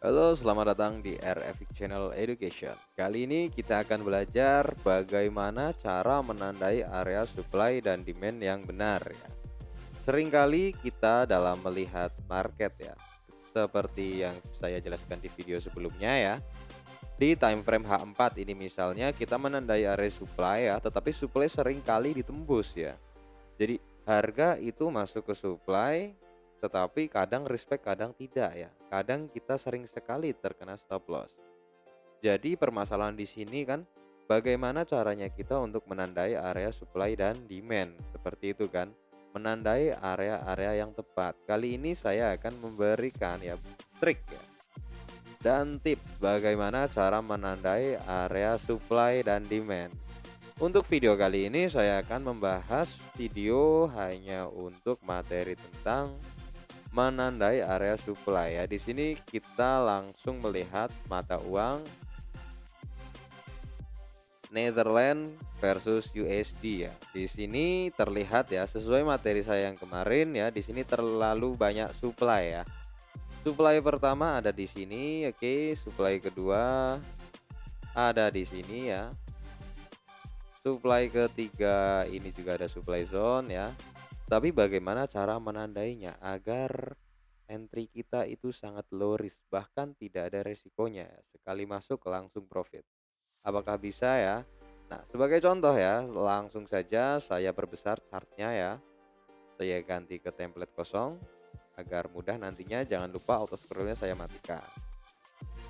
Halo, selamat datang di RFX Channel Education. Kali ini kita akan belajar bagaimana cara menandai area supply dan demand yang benar ya. Seringkali kita dalam melihat market ya, seperti yang saya jelaskan di video sebelumnya ya. Di time frame H4 ini misalnya kita menandai area supply ya, tetapi supply seringkali ditembus ya. Jadi harga itu masuk ke supply, tetapi kadang respect kadang tidak ya. Kadang kita sering sekali terkena stop loss. Jadi permasalahan di sini kan bagaimana caranya kita untuk menandai area supply dan demand. Seperti itu kan. Menandai area-area yang tepat. Kali ini saya akan memberikan ya trik ya dan tips bagaimana cara menandai area supply dan demand. Untuk video kali ini saya akan membahas video hanya untuk materi tentang menandai area supply ya. Di sini kita langsung melihat mata uang Netherlands versus USD ya. Di sini terlihat ya sesuai materi saya yang kemarin ya. Di sini terlalu banyak supply ya. Supply pertama ada di sini, oke. Supply kedua ada di sini ya. Supply ketiga ini juga ada supply zone ya. Tapi bagaimana cara menandainya agar entry kita itu sangat low risk, bahkan tidak ada resikonya, sekali masuk langsung profit. Apakah bisa ya? Nah, sebagai contoh ya, langsung saja saya perbesar chartnya ya. Saya ganti ke template kosong agar mudah nantinya, jangan lupa auto scrollnya saya matikan.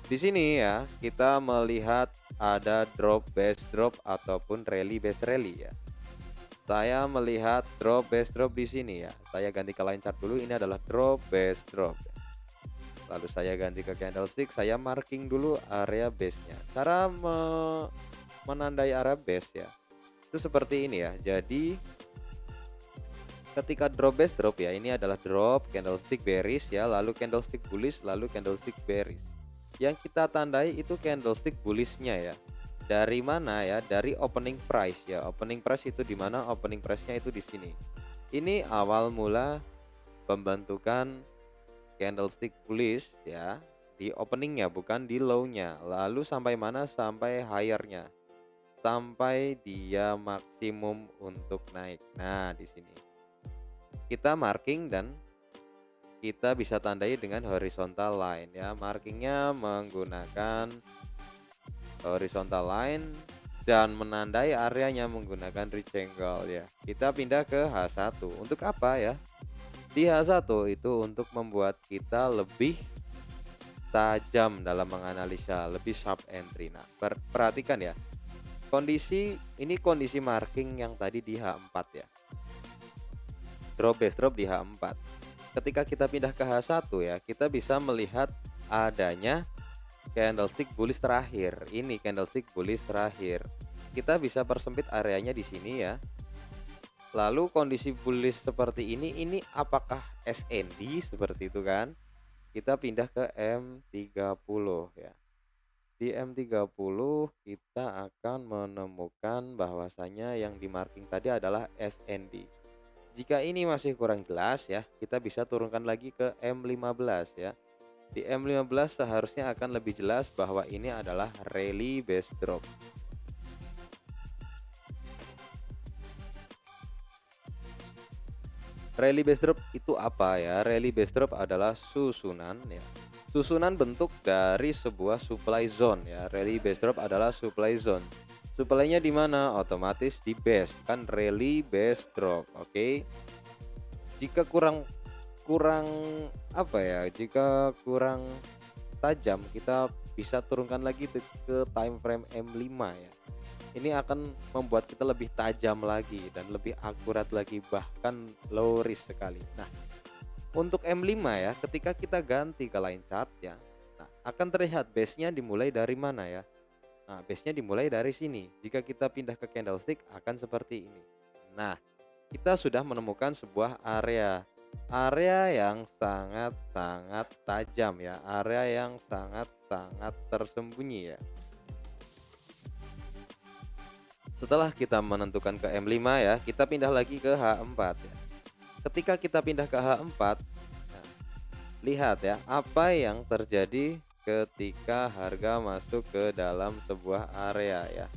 Di sini ya, kita melihat ada drop base drop ataupun rally base rally ya. Saya melihat drop base drop di sini ya. Saya ganti ke line chart dulu, ini adalah drop base drop. Lalu saya ganti ke candlestick, saya marking dulu area base-nya. Cara menandai area base ya, itu seperti ini ya. Jadi ketika drop base drop ya, ini adalah drop candlestick bearish ya, lalu candlestick bullish, lalu candlestick bearish. Yang kita tandai itu candlestick bullish-nya ya. Dari mana ya? Dari opening price ya. Opening price itu di mana? Opening price-nya itu di sini. Ini awal mula pembentukan candlestick bullish ya, di openingnya bukan di low-nya. Lalu sampai mana? Sampai higher-nya. Sampai dia maksimum untuk naik. Nah, di sini kita marking dan kita bisa tandai dengan horizontal line ya. Markingnya menggunakan horizontal line dan menandai areanya menggunakan rectangle ya. Kita pindah ke H1. Untuk apa ya? Di H1 itu untuk membuat kita lebih tajam dalam menganalisa, lebih sharp entry. Nah, perhatikan ya. Kondisi marking yang tadi di H4 ya. Drop base drop di H4. Ketika kita pindah ke H1 ya, kita bisa melihat adanya candlestick bullish terakhir. Ini candlestick bullish terakhir. Kita bisa persempit areanya di sini ya. Lalu kondisi bullish seperti ini apakah SND seperti itu kan? Kita pindah ke M30 ya. Di M30 kita akan menemukan bahwasanya yang di marking tadi adalah SND. Jika ini masih kurang jelas ya, kita bisa turunkan lagi ke M15 ya. Di M15 seharusnya akan lebih jelas bahwa ini adalah rally base drop. Rally base drop itu apa ya? Rally base drop adalah susunan ya. Susunan bentuk dari sebuah supply zone ya. Rally base drop adalah supply zone. Supply-nya di mana? Otomatis di base, kan rally base drop. Oke. Jika kurang kurang apa ya? Jika kurang tajam, kita bisa turunkan lagi ke time frame M5 ya. Ini akan membuat kita lebih tajam lagi dan lebih akurat lagi, bahkan low risk sekali. Nah, untuk M5 ya, ketika kita ganti ke line chart ya, nah akan terlihat base-nya dimulai dari mana ya. Nah, base-nya dimulai dari sini. Jika kita pindah ke candlestick akan seperti ini. Nah, kita sudah menemukan sebuah area yang sangat-sangat tajam ya, area yang sangat-sangat tersembunyi ya. Setelah kita menentukan ke M5 ya, kita pindah lagi ke H4 ya. Ketika kita pindah ke H4, nah, lihat ya apa yang terjadi ketika harga masuk ke dalam sebuah area ya.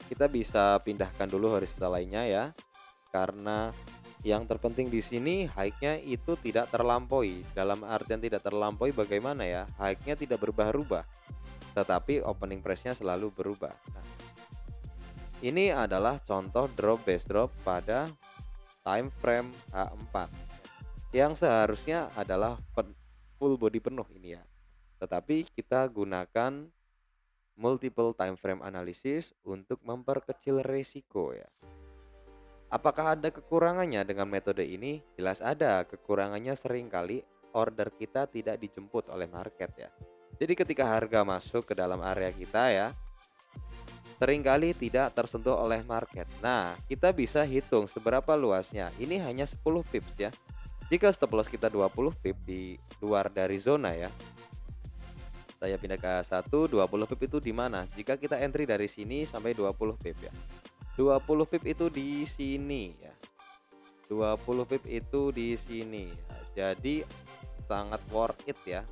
Kita bisa pindahkan dulu horizontal lainnya ya, karena yang terpenting di sini high-nya itu tidak terlampaui. Dalam artian tidak terlampaui bagaimana ya? High-nya tidak berubah-ubah, tetapi opening price-nya selalu berubah. Nah, ini adalah contoh drop base drop pada time frame H4 yang seharusnya adalah full body penuh ini ya. Tetapi kita gunakan multiple time frame analysis untuk memperkecil resiko ya. Apakah ada kekurangannya dengan metode ini? Jelas ada. Kekurangannya seringkali order kita tidak dijemput oleh market ya. Jadi ketika harga masuk ke dalam area kita ya, seringkali tidak tersentuh oleh market. Nah, kita bisa hitung seberapa luasnya. Ini hanya 10 pips ya. Jika stop loss kita 20 pip di luar dari zona ya. Saya pindah ke 1, 20 pip itu di mana? Jika kita entry dari sini sampai 20 pip ya. 20 pip itu di sini ya. 20 pip itu di sini ya. Jadi sangat worth it ya.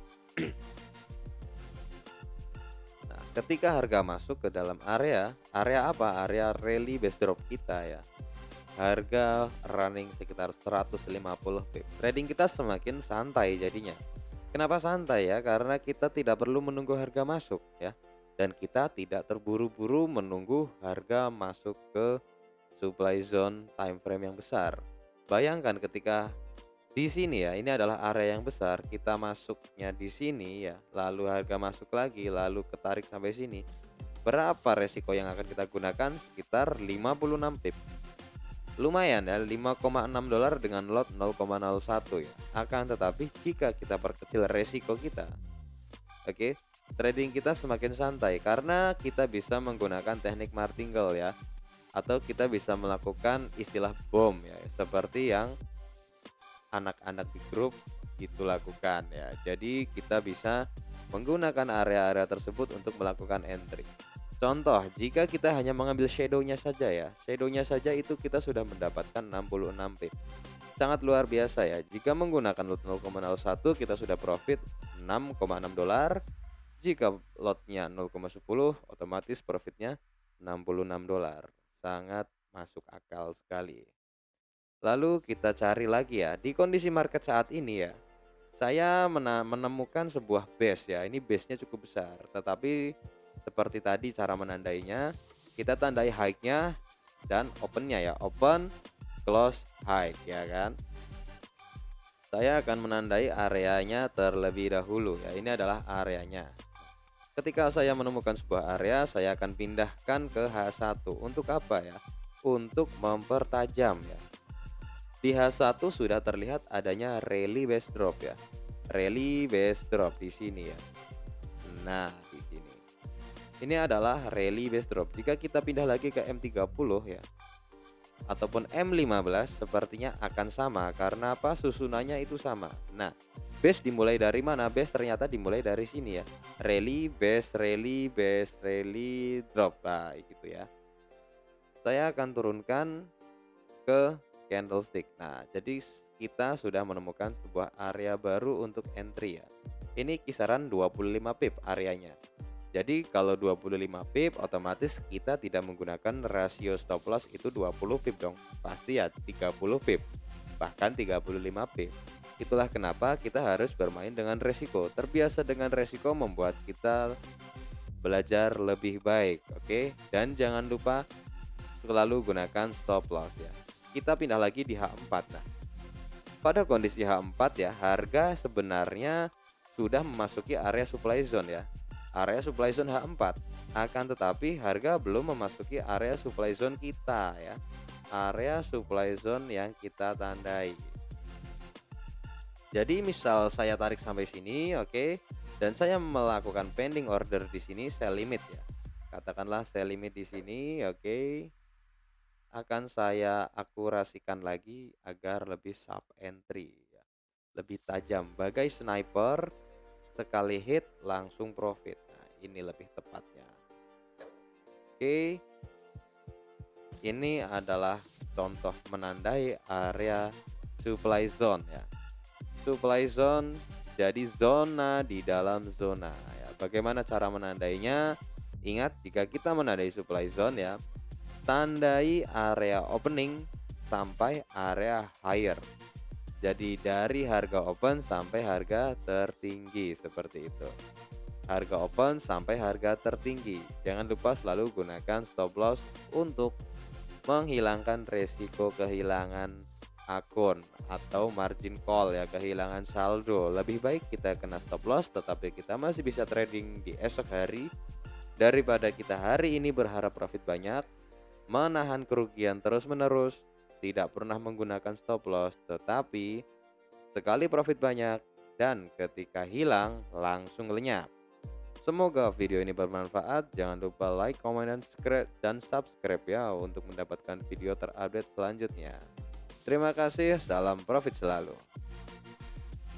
Nah, ketika harga masuk ke dalam area apa? Area rally base drop kita ya. Harga running sekitar 150 pip. Trading kita semakin santai jadinya. Kenapa santai ya? Karena kita tidak perlu menunggu harga masuk ya. Dan kita tidak terburu-buru menunggu harga masuk ke supply zone time frame yang besar. Bayangkan ketika di sini ya, ini adalah area yang besar, kita masuknya di sini ya, lalu harga masuk lagi, lalu ketarik sampai sini. Berapa resiko yang akan kita gunakan? Sekitar 56 pip. Lumayan ya, 5,6 dolar dengan lot 0,01 ya. Akan tetapi jika kita perkecil resiko kita, oke, trading kita semakin santai karena kita bisa menggunakan teknik martingale ya, atau kita bisa melakukan istilah bom ya, seperti yang anak-anak di grup itu lakukan ya. Jadi kita bisa menggunakan area-area tersebut untuk melakukan entry. Contoh, jika kita hanya mengambil shadow-nya saja ya, shadow-nya saja itu kita sudah mendapatkan 66 pip. Sangat luar biasa ya. Jika menggunakan lot 0,01 kita sudah profit 6,6 dolar. Jika lotnya 0,10 otomatis profitnya 66 dolar. Sangat masuk akal sekali. Lalu kita cari lagi ya, di kondisi market saat ini ya, saya menemukan sebuah base ya. Ini base-nya cukup besar, tetapi seperti tadi cara menandainya, kita tandai high-nya dan open-nya ya, open, close, high ya kan. Saya akan menandai areanya terlebih dahulu ya. Ini adalah areanya. Ketika saya menemukan sebuah area, saya akan pindahkan ke H1. Untuk apa ya? Untuk mempertajam ya. Di H1 sudah terlihat adanya rally base drop ya. Rally base drop di sini ya. Nah, di sini. Ini adalah rally base drop. Jika kita pindah lagi ke M30 ya, ataupun M15 sepertinya akan sama karena apa? Susunannya itu sama. Nah, base dimulai dari mana? Base ternyata dimulai dari sini ya. Rally, base, rally, base, rally, drop. Nah, gitu ya. Saya akan turunkan ke candlestick. Nah, jadi kita sudah menemukan sebuah area baru untuk entry ya. Ini kisaran 25 pip areanya. Jadi kalau 25 pip otomatis kita tidak menggunakan rasio stop loss itu 20 pip dong. Pasti ya 30 pip. Bahkan 35 pip. Itulah kenapa kita harus bermain dengan resiko. Terbiasa dengan resiko membuat kita belajar lebih baik, oke? Dan jangan lupa selalu gunakan stop loss ya. Kita pindah lagi di H4. Nah, pada kondisi H4 ya, harga sebenarnya sudah memasuki area supply zone ya. Area supply zone H4. Akan tetapi harga belum memasuki area supply zone kita ya. Area supply zone yang kita tandai. Jadi misal saya tarik sampai sini, oke, dan saya melakukan pending order di sini, sell limit ya. Katakanlah sell limit di sini, oke. Akan saya akurasikan lagi agar lebih sharp entry ya. Lebih tajam bagai sniper, sekali hit langsung profit. Nah, ini lebih tepatnya. Oke. Ini adalah contoh menandai area supply zone ya. Supply zone jadi zona di dalam zona ya. Bagaimana cara menandainya? Ingat, jika kita menandai supply zone ya, tandai area opening sampai area higher. Jadi dari harga open sampai harga tertinggi seperti itu. Harga open sampai harga tertinggi. Jangan lupa selalu gunakan stop loss untuk menghilangkan resiko kehilangan akun atau margin call ya, kehilangan saldo. Lebih baik kita kena stop loss tetapi kita masih bisa trading di esok hari daripada kita hari ini berharap profit banyak, menahan kerugian terus-menerus, tidak pernah menggunakan stop loss, tetapi sekali profit banyak dan ketika hilang langsung lenyap. Semoga video ini bermanfaat. Jangan lupa like, comment, dan subscribe ya untuk mendapatkan video terupdate selanjutnya. Terima kasih, salam profit selalu.